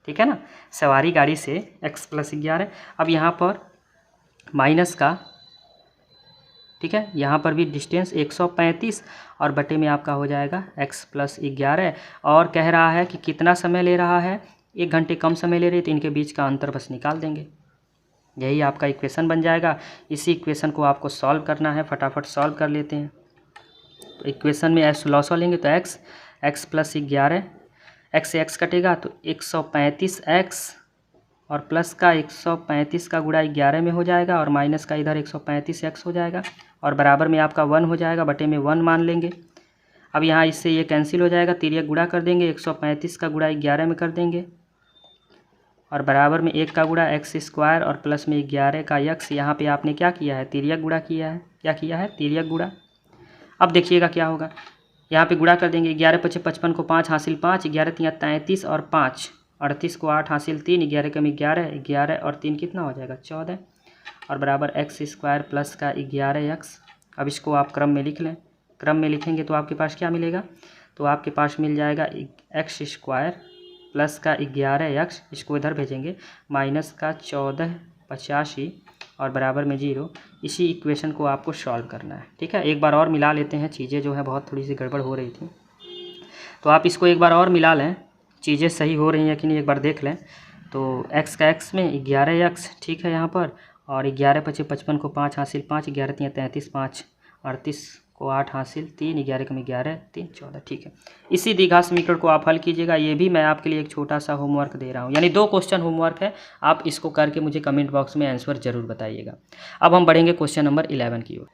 ठीक है ना, सवारी गाड़ी से x प्लस 11। अब यहाँ पर माइनस का, ठीक है, यहाँ पर भी डिस्टेंस 135 और बटे में आपका हो जाएगा x प्लस 11, और कह रहा है कि कितना समय ले रहा है, 1 घंटे कम समय ले रही है, तो इनके बीच का अंतर बस निकाल देंगे, यही आपका इक्वेशन बन जाएगा। इसी इक्वेशन को आपको सॉल्व करना है, फटाफट सॉल्व कर लेते हैं। तो इक्वेशन में s लॉस लेंगे तो x प्लस 11, x से x कटेगा तो 135x और प्लस का 135 का गुणा 11 में हो जाएगा, और माइनस का इधर 135x हो जाएगा, और बराबर में आपका 1 हो जाएगा, बटे में 1 मान लेंगे। अब यहाँ इससे ये कैंसिल हो जाएगा, तिर्यक गुणा कर देंगे, 135 का गुणा 11 में कर देंगे, और बराबर में 1 का गुणा x स्क्वायर और प्लस में 11 का x। यहाँ पे आपने क्या किया है, तिर्यक गुणा किया है, क्या किया है, तिर्यक गुणा। अब देखिएगा क्या होगा, यहाँ पे गुणा कर देंगे, 11 पचे 55 को 5 हासिल 5, 11 तिया 33 और 5 38 को 8 हासिल 3, 11 कम 11, 11 और 3 कितना हो जाएगा 14, और बराबर x स्क्वायर प्लस का 11x। अब इसको आप क्रम में लिख लें, क्रम में लिखेंगे तो आपके पास क्या मिलेगा, तो आपके पास मिल जाएगा x स्क्वायर प्लस का 11x, इसको इधर भेजेंगे, माइनस का 1485 और बराबर में 0। इसी इक्वेशन को आपको सॉल्व करना है, ठीक है। एक बार और मिला लेते हैं, चीज़ें जो है बहुत थोड़ी सी गड़बड़ हो रही थी, तो आप इसको एक बार और मिला लें, चीज़ें सही हो रही हैं कि नहीं एक बार देख लें। तो x का x में 11x, ठीक है यहाँ पर, और 11 पचे 55 को 5 हासिल 5, 11 तिया 33, 5 38 को 8 हासिल 3, 11 कम 11 3 14, ठीक है। इसी द्विघात समीकरण को आप हल कीजिएगा। ये भी मैं आपके लिए एक छोटा सा होमवर्क दे रहा हूँ, यानी 2 क्वेश्चन होमवर्क है, आप इसको करके मुझे कमेंट बॉक्स में आंसर ज़रूर बताइएगा। अब हम बढ़ेंगे क्वेश्चन नंबर 11 की ओर।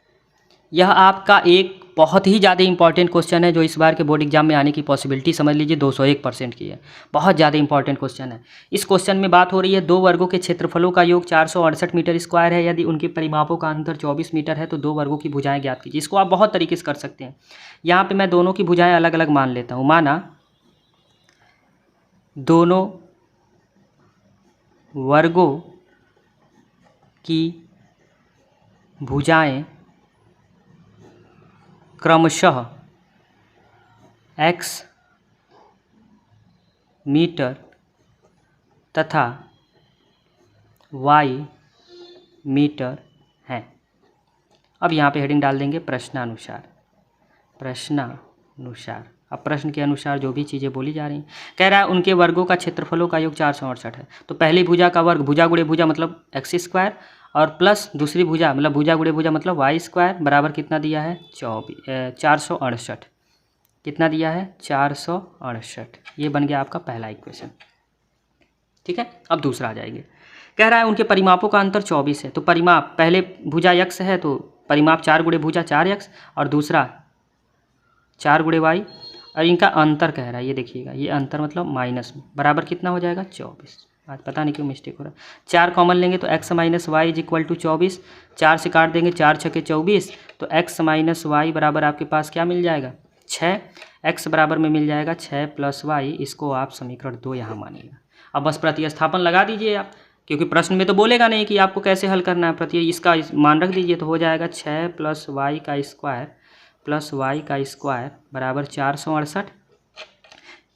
यह आपका एक बहुत ही ज़्यादा इंपॉर्टेंट क्वेश्चन है, जो इस बार के बोर्ड एग्जाम में आने की पॉसिबिलिटी समझ लीजिए 201% की है, बहुत ज़्यादा इंपॉर्टेंट क्वेश्चन है। इस क्वेश्चन में बात हो रही है 2 वर्गों के क्षेत्रफलों का योग 468 मीटर स्क्वायर है, यदि उनके परिमापों का अंतर 24 मीटर है तो 2 वर्गों की भुजाएं ज्ञात कीजिए। इसको आप बहुत तरीके से कर सकते हैं। यहाँ पर मैं दोनों की भुजाएँ अलग अलग मान लेता हूँ। माना दोनों वर्गों की भुजाएं क्रमशः x मीटर तथा y मीटर हैं। अब यहाँ पे हेडिंग डाल देंगे प्रश्नानुसार, प्रश्नानुसार। अब प्रश्न के अनुसार जो भी चीज़ें बोली जा रही हैं, कह रहा है उनके वर्गों का क्षेत्रफलों का योग 468 है। तो पहली भुजा का वर्ग, भुजा गुणे भुजा मतलब x स्क्वायर, और प्लस दूसरी भुजा मतलब भुजा गुणे भुजा मतलब y स्क्वायर, बराबर कितना दिया है 468, कितना दिया है 468। ये बन गया आपका पहला इक्वेशन, ठीक है। अब दूसरा आ जाएंगे, कह रहा है उनके परिमापों का अंतर 24 है। तो परिमाप, पहले भुजा x है तो परिमाप 4 गुणे भुजा 4x, और दूसरा 4 गुणे y, और इनका अंतर कह रहा है, ये देखिएगा, ये अंतर मतलब माइनस में, बराबर कितना हो जाएगा 24। आज पता नहीं क्यों मिस्टेक हो रहा है। 4 कॉमन लेंगे तो x minus Y is equal to 24, 4 से काट देंगे, 4 छके 24, तो x माइनस वाई बराबर आपके पास क्या मिल जाएगा 6, x बराबर में मिल जाएगा 6 प्लस वाई। इसको आप समीकरण 2 यहाँ मानिएगा। अब बस प्रतिस्थापन लगा दीजिए आप, क्योंकि प्रश्न में तो बोलेगा नहीं कि आपको कैसे हल करना है, प्रति इसका मान रख दीजिए, तो हो जाएगा 6 प्लस वाई का स्क्वायर प्लस वाई का स्क्वायर बराबर 468।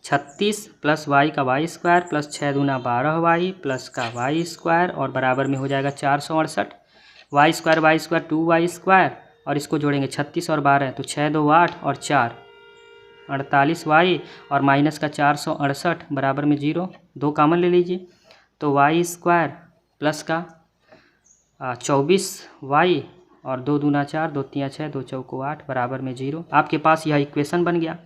36 प्लस वाई का वाई स्क्वायर प्लस 6 दूना 12 वाई प्लस का वाई स्क्वायर और बराबर में हो जाएगा 468। वाई स्क्वायर 2 वाई स्क्वायर और इसको जोड़ेंगे 36 और 12 तो 6 2 8 और 4 48 वाई और माइनस का 468 बराबर में 0, 2 कॉमन ले लीजिए तो वाई स्क्वायर प्लस का 24 वाई और 2 दूना 4 2 3 6 2 चौको 8 बराबर में 0। आपके पास यह इक्वेशन बन गया।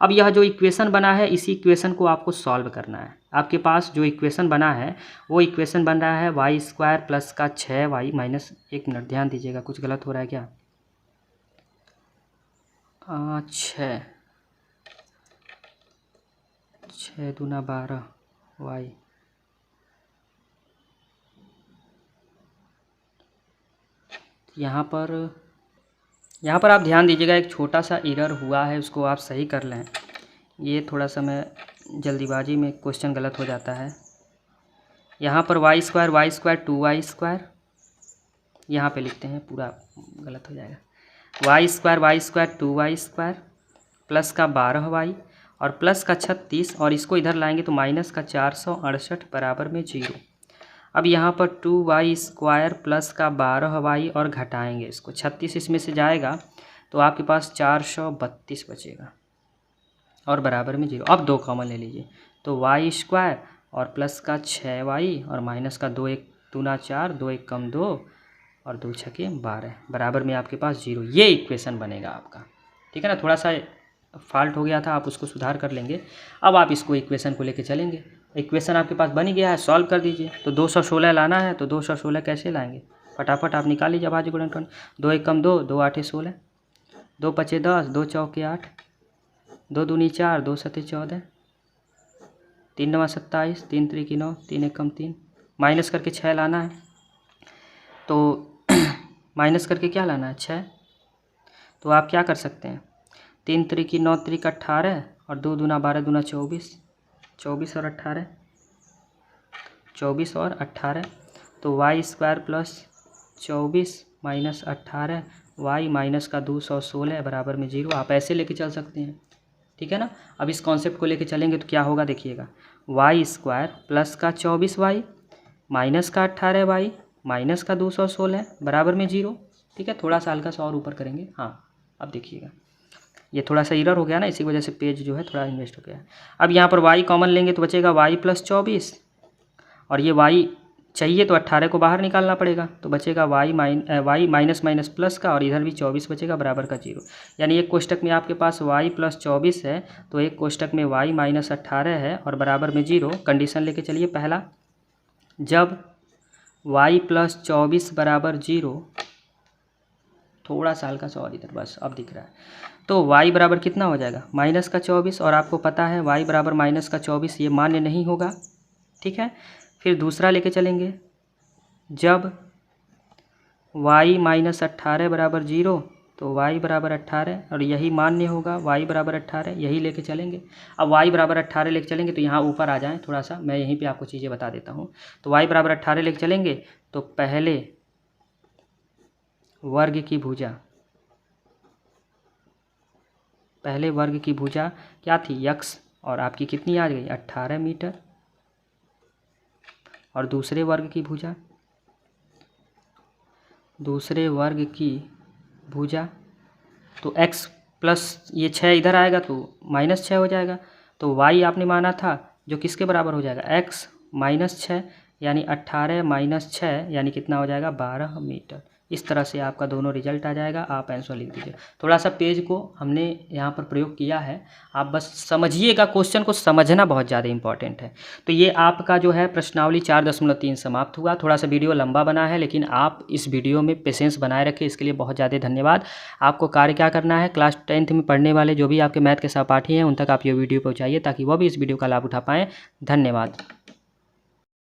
अब यह जो इक्वेशन बना है इसी इक्वेशन को आपको सॉल्व करना है। आपके पास जो इक्वेशन बना है वो इक्वेशन बन रहा है वाई स्क्वायर प्लस का 6 वाई माइनस, 1 मिनट ध्यान दीजिएगा कुछ गलत हो रहा है क्या, 6 दूना 12 वाई, यहाँ पर आप ध्यान दीजिएगा एक छोटा सा एरर हुआ है, उसको आप सही कर लें। ये थोड़ा सा मैं जल्दीबाजी में क्वेश्चन गलत हो जाता है। यहाँ पर वाई स्क्वायर 2 वाई स्क्वायर, यहाँ पे लिखते हैं पूरा गलत हो जाएगा, Y square 2 Y square plus का 12 वाई और प्लस का 36 और इसको इधर लाएंगे तो माइनस का 468 बराबर में 0। अब यहाँ पर 2 वाई स्क्वायर प्लस का 12 वाई और घटाएंगे इसको, 36 इसमें से जाएगा तो आपके पास 432 बचेगा और बराबर में 0। अब 2 कॉमन ले लीजिए तो वाई स्क्वायर और प्लस का 6 वाई और माइनस का 2 1 दूना 4 2 1 कम 2 और 2 छके 12 बराबर में आपके पास 0। ये इक्वेशन बनेगा आपका, ठीक है ना। थोड़ा सा फॉल्ट हो गया था, आप उसको सुधार कर लेंगे। अब आप इसको इक्वेशन को लेके चलेंगे। इक्वेशन आपके पास बन गया है, सॉल्व कर दीजिए। तो 216 लाना है तो 216 कैसे लाएंगे, फटाफट आप निकाल लीजिए। भाज्य गुणनखंड 2 1 कम 2 2 8 16 2 5 10 2 चौके 8 2 दूनी 4 2 7 14 3 9 27 3 3 9 3 1 कम 3 माइनस करके 6 लाना है तो माइनस करके क्या लाना है 6। तो आप क्या कर सकते हैं 3 3 9 3 18 और 2 दूना 12 दूना 24 और 18 24 और 18 तो Y square plus 24 minus 18 Y minus का 216 बराबर में 0। आप ऐसे लेके चल सकते हैं, ठीक है ना। अब इस कॉन्सेप्ट को लेके चलेंगे तो क्या होगा देखिएगा, वाई स्क्वायर प्लस का 24 वाई माइनस का 18 वाई माइनस का 216 बराबर में 0, ठीक है। थोड़ा सा हल्का सा और ऊपर करेंगे, हाँ अब देखिएगा ये थोड़ा सा एरर हो गया ना, इसी वजह से पेज जो है थोड़ा इन्वेस्ट हो गया। अब यहाँ पर y कॉमन लेंगे तो बचेगा y प्लस 24 और ये y चाहिए तो 18 को बाहर निकालना पड़ेगा तो बचेगा y माइनस माइनस प्लस का और इधर भी 24 बचेगा बराबर का 0। यानी एक कोष्टक में आपके पास y प्लस 24 है तो एक कोष्टक में y माइनस 18 है और बराबर में 0। कंडीशन लेके चलिए, पहला जब y प्लस 24 बराबर 0, थोड़ा सा हल्का सा और इधर, बस अब दिख रहा है। तो y बराबर कितना हो जाएगा माइनस का 24 और आपको पता है y बराबर माइनस का 24 ये मान्य नहीं होगा, ठीक है। फिर दूसरा लेके चलेंगे, जब y माइनस 18 बराबर 0 तो y बराबर 18 और यही मान्य होगा, y बराबर 18 यही लेके चलेंगे। अब y बराबर 18 लेके चलेंगे तो यहाँ ऊपर आ जाएं, थोड़ा सा मैं यहीं पे आपको चीज़ें बता देता हूँ। तो y बराबर 18 लेके चलेंगे तो पहले वर्ग की भुजा क्या थी x और आपकी कितनी आ गई 18 मीटर, और दूसरे वर्ग की भुजा तो x प्लस ये 6 इधर आएगा तो माइनस 6 हो जाएगा। तो y आपने माना था जो किसके बराबर हो जाएगा x माइनस 6 यानी 18 माइनस 6 यानी कितना हो जाएगा 12 मीटर। इस तरह से आपका दोनों रिजल्ट आ जाएगा। आप आंसर लिख दीजिए। थोड़ा सा पेज को हमने यहाँ पर प्रयोग किया है, आप बस समझिएगा, क्वेश्चन को समझना बहुत ज़्यादा इंपॉर्टेंट है। तो ये आपका जो है प्रश्नावली 4.3 समाप्त हुआ। थोड़ा सा वीडियो लंबा बना है लेकिन आप इस वीडियो में पेशेंस बनाए रखें, इसके लिए बहुत ज़्यादा धन्यवाद। आपको कार्य क्या करना है, क्लास 10th में पढ़ने वाले जो भी आपके मैथ के सहपाठी हैं उन तक आप ये वीडियो पहुँचाइए ताकि वह भी इस वीडियो का लाभ उठा पाएँ। धन्यवाद।